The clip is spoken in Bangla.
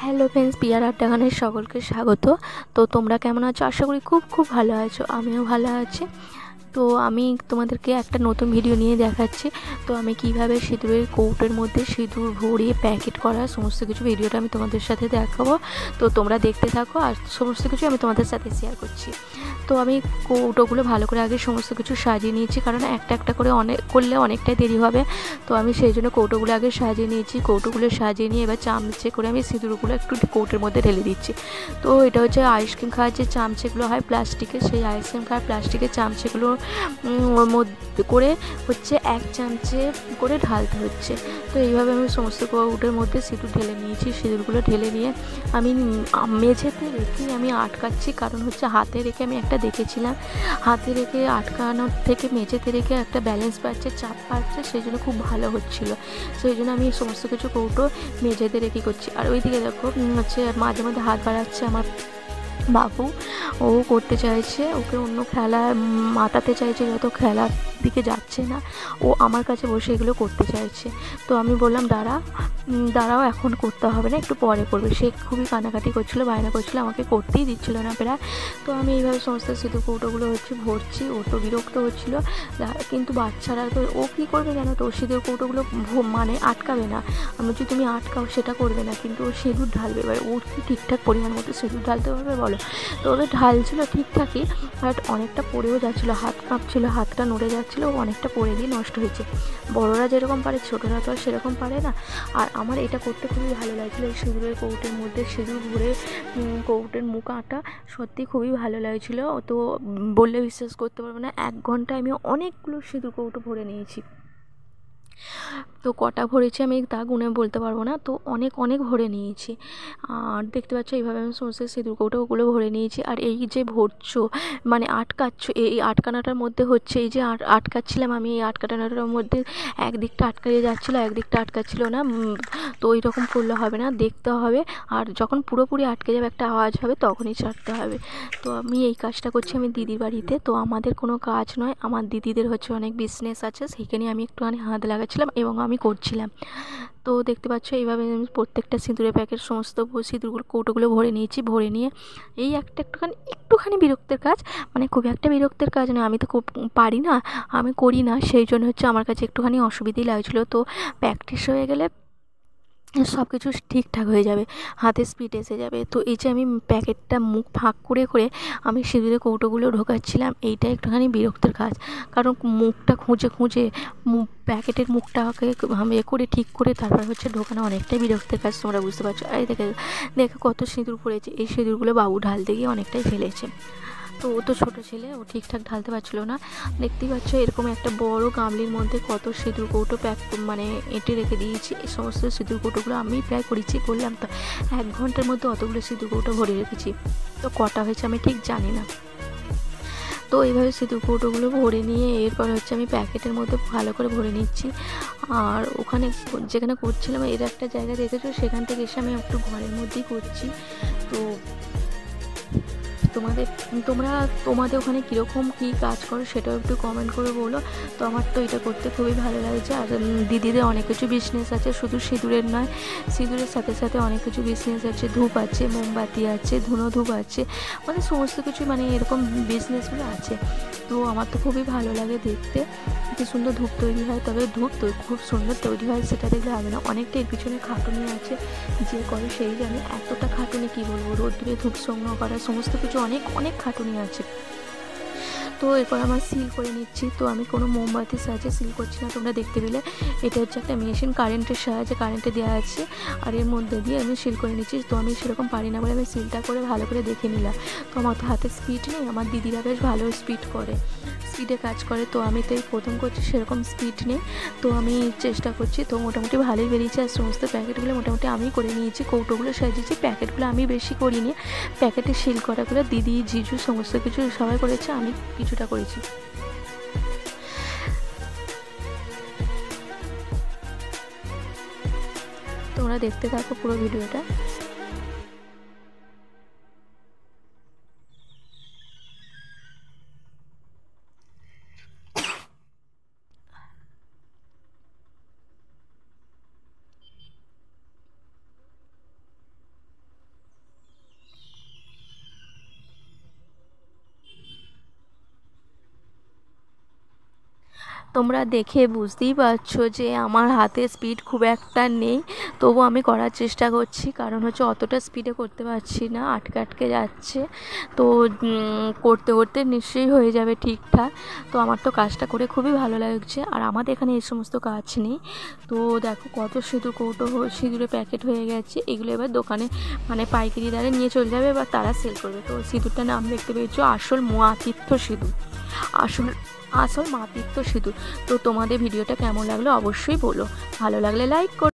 হ্যালো ফ্রেন্ডস, পিয়ার আড্ডাখানের সকলকে স্বাগত। তো তোমরা কেমন আছো? আশা করি খুব খুব ভালো আছো। আমিও ভালো আছি। তো আমি তোমাদেরকে একটা নতুন ভিডিও নিয়ে দেখাচ্ছি। তো আমি কিভাবে সিঁদুরের কৌটোর মধ্যে সিঁদুর ভরে প্যাকেট করা সমস্ত কিছু ভিডিওটা আমি তোমাদের সাথে দেখাবো। তো তোমরা দেখতে থাকো, আর সমস্ত কিছু আমি তোমাদের সাথে শেয়ার করছি। তো আমি কৌটোগুলো ভালো করে আগে সমস্ত কিছু সাজিয়ে নিয়েছি, কারণ একটা একটা করে অনেক করলে অনেকটাই দেরি হবে। তো আমি সেই জন্য কৌটোগুলো আগে সাজিয়ে নিয়েছি। কৌটোগুলো সাজিয়ে নিয়ে এবার চামচে করে আমি সিঁদুরগুলো একটু কৌটোর মধ্যে ঢেলে দিচ্ছি। তো এটা হচ্ছে আইসক্রিম খাওয়ার যে চামচেগুলো হয় প্লাস্টিকের, সেই আইসক্রিম খাওয়ার প্লাস্টিকের চামচেগুলো ওর মধ্যে করে হচ্ছে এক চামচে করে ঢালতে হচ্ছে। তো এইভাবে আমি সমস্ত কৌটোর মধ্যে সিঁদুর ঢেলে নিয়েছি। সিঁদুরগুলো ঢেলে নিয়ে আমি মেঝেতে রেখেই আমি আটকাচ্ছি, কারণ হচ্ছে হাতে রেখে আমি একটা দেখেছিলাম, হাতে রেখে আটকানোর থেকে মেঝেতে রেখে একটা ব্যালেন্স পাচ্ছে, চাপ পাচ্ছে, সেই জন্য খুব ভালো হচ্ছিলো। সেই জন্য আমি সমস্ত কিছু কৌটো মেঝেতে রেখে করছি। আর ওইদিকে দেখো হচ্ছে মাঝে মাঝে হাত বাড়াচ্ছে আমার বাবু, ও করতে চাইছে, ওকে অন্য খেলা মাতাতে চাইছে, যত খেলার দিকে যাচ্ছে না, ও আমার কাছে বসে এগুলো করতে চাইছে। তো আমি বললাম দাঁড়াও, এখন করতে হবে না, একটু পরে করবে। সে খুবই কানাকাটি করছিলো, বায়না করছিলো, আমাকে করতেই দিচ্ছিলো না প্রায়। তো আমি এইভাবে সমস্ত সিঁদুর কৌটোগুলো ভরছি। ও তো বিরক্ত হচ্ছিলো, কিন্তু বাচ্চারা তো ও কী করবে জানো তো, সিঁদুর কৌটোগুলো মানে আটকাবে না। আমি বলছি তুমি আটকাও, সেটা করবে না, কিন্তু ও সিঁদুর ঢালবে। এবার ওর কি ঠিকঠাক পরিমাণ মতো সিঁদুর ঢালতে পারবে বলো? তো ওদের ঢালছিল ঠিকঠাকই, বাট অনেকটা পড়েও যাচ্ছিলো, হাত কাঁপছিলো, হাতটা নড়ে যাচ্ছিলো, অনেকটা পড়ে গিয়ে নষ্ট হয়েছে। বড়রা যেরকম পারে ছোটরা তো আর সেরকম পারে না। আর আমার এটা করতে খুবই ভালো লাগছিলো, এই সিঁদুরের কৌটোর মধ্যে সিঁদুর ভরে কৌটোর মুখ আঁটা সত্যি খুবই ভালো লাগছিলো। তো বললে বিশ্বাস করতে পারবো না, 1 ঘন্টায় আমি অনেকগুলো সিঁদুর কৌটো ভরে নিয়েছি। তো কটা ভরেছি আমি তা গুনে বলতে পারবো না, তো অনেক অনেক ভরে নিয়েছি। আর দেখতে পাচ্ছ এইভাবে আমি সমস্ত সিঁদুর কৌটোগুলো ভরে নিয়েছি। আর এই যে ভরছো মানে আটকাচ্ছ, এই আটকানোটার মধ্যে হচ্ছে এই যে আটকাচ্ছিলাম আমি, এই আটকানোটার মধ্যে একদিকটা আটকাইয়ে যাচ্ছিলো, একদিকটা আটকাচ্ছিল না। তো ওই রকম করলে হবে না, দেখতে হবে। আর যখন পুরোপুরি আটকে যাবে, একটা আওয়াজ হবে, তখনই ছাড়তে হবে। তো আমি এই কাজটা করছি আমি দিদির বাড়িতে। তো আমাদের কোনো কাজ নয়, আমার দিদিদের হচ্ছে অনেক বিজনেস আছে, সেইখানে আমি একটুখানি হাত লাগাচ্ছিলাম এবং আমি করছিলাম। তো দেখতে পাচ্ছ এইভাবে আমি প্রত্যেকটা সিঁদুরের প্যাকেট সমস্ত সিঁদুরগুলো কৌটোগুলো ভরে নিয়েছি। ভরে নিয়ে এই একটুখানি বিরক্তের কাজ, মানে খুব একটা বিরক্তের কাজ নয়, আমি তো খুব পারি না, আমি করি না, সেই জন্য হচ্ছে আমার কাছে একটুখানি অসুবিধাই লাগছিলো। তো প্র্যাকটিস হয়ে গেলে সব কিছু ঠিকঠাক হয়ে যাবে, হাতে স্পিড এসে যাবে। তো এই যে আমি প্যাকেটটা মুখ ফাঁক করে করে আমি সিঁদুরের কৌটোগুলো ঢোকাচ্ছিলাম, এইটা একটুখানি বিরক্তের কাজ, কারণ মুখটা খুঁজে খুঁজে প্যাকেটের মুখটাকে করে ঠিক করে তারপর হচ্ছে ঢোকানো অনেকটাই বিরক্তের কাজ, তোমরা বুঝতে পারছো। এই দেখে কত সিঁদুর পড়েছে, এই সিঁদুরগুলো বাবু ঢালতে গিয়ে অনেকটাই ফেলেছে। তো ও তো ছোটো ছেলে, ও ঠিকঠাক ঢালতে পারছিলো না। দেখতেই পাচ্ছ এরকম একটা বড় গামলির মধ্যে কত সিঁদুর কৌটো মানে এঁটে রেখে দিয়েছি। এই সমস্ত সিঁদুর কৌটোগুলো আমি প্রায় করলাম তো 1 ঘন্টার মধ্যে অতগুলো সিঁদুর কৌটো ভরে রেখেছি। তো কটা হয়েছে আমি ঠিক জানি না। তো এইভাবে সিঁদুর কৌটোগুলো ভরে নিয়ে এরপর হচ্ছে আমি প্যাকেটের মধ্যে ভালো করে ভরে নিচ্ছি। আর ওখানে যেখানে করছিলাম এর একটা জায়গা দেখেছো, সেখান থেকে এসে আমি একটু ঘরের মধ্যেই করছি। তো তোমাদের ওখানে কীরকম কী কাজ করো সেটাও একটু কমেন্ট করে বলো। তো আমার তো এটা করতে খুবই ভালো লাগছে। আর দিদিদের অনেক কিছু বিজনেস আছে, শুধু সিঁদুরের নয়, সিঁদুরের সাথে সাথে অনেক কিছু বিজনেস আছে, ধূপ আছে, মোমবাতি আছে, ধুনো ধূপ আছে, মানে সমস্ত কিছু, মানে এরকম বিজনেসগুলো আছে। তো আমার তো খুবই ভালো লাগে দেখতে, কি সুন্দর ধূপ তৈরি হয়। তবে ধূপ তো খুব সুন্দর তৈরি হয় সেটা দেখলে হবে না, অনেকটা এর পিছনে খাটুনি আছে, যে করে সেই জানে। এতটা খাটুনি কী বলবো, রোদ্দুরে ধূপ সংগ্রহ করা, সমস্ত কিছু অনেক অনেক খাটুনি আছে। তো এরপর আমার সিল করে নিচ্ছি। তো আমি কোনো মোমবাতির সাহায্যে সিল করছি না, তোমরা দেখতে পেলে। এটা হচ্ছে একটা মেশিন, কারেন্টের সাহায্যে, কারেন্টে দেওয়া আছে, আর এর মধ্যে দিয়ে আমি সিল করে নিচ্ছি। তো আমি সেরকম পারি না বলে আমি সিলটা করে ভালো করে দেখে নিলাম। তো আমার তো হাতে স্পিড নেই, আমার দিদিরা বেশ ভালো স্পিডে কাজ করে। তো আমি তো এই প্রথম করছি, সেরকম স্পিড নেই। তো আমি চেষ্টা করছি, তো মোটামুটি ভালোই বেরিয়েছে। আর সমস্ত প্যাকেটগুলো মোটামুটি আমি করে নিয়েছি, কৌটোগুলো সাজিয়েছি, প্যাকেটগুলো আমি বেশি করিনি। প্যাকেটে সিল করাগুলো দিদি, জিজু সমস্ত কিছু সবাই করেছে, আমি কিছুটা করেছি। তোমরা দেখতে থাকো পুরো ভিডিওটা। তোমরা দেখে বুঝতেই পারছো যে আমার হাতে স্পিড খুব একটা নেই, তবু আমি করার চেষ্টা করছি, কারণ হচ্ছে অতটা স্পিডে করতে পারছি না, আটকে আটকে যাচ্ছে। তো করতে করতে নিশ্চয়ই হয়ে যাবে ঠিকঠাক। তো আমার তো কাজটা করে খুবই ভালো লাগছে। আর আমাদের এখানে এই সমস্ত কাজ নেই। তো দেখো কত সিঁদুর কৌটো সিঁদুরের প্যাকেট হয়ে গেছে, এগুলো এবার দোকানে মানে পাইকারি দরে নিয়ে চলে যাবে, এবার তারা সেল করবে। তো সিঁদুরটার নাম দেখতে পেয়েছো আসল মাতৃত্ব সিঁদুর, আসল মাতৃত্ব সিঁদুর। তো তোমাদের ভিডিওটা কেমন লাগলো অবশ্যই বলো, ভালো লাগলে লাইক করো।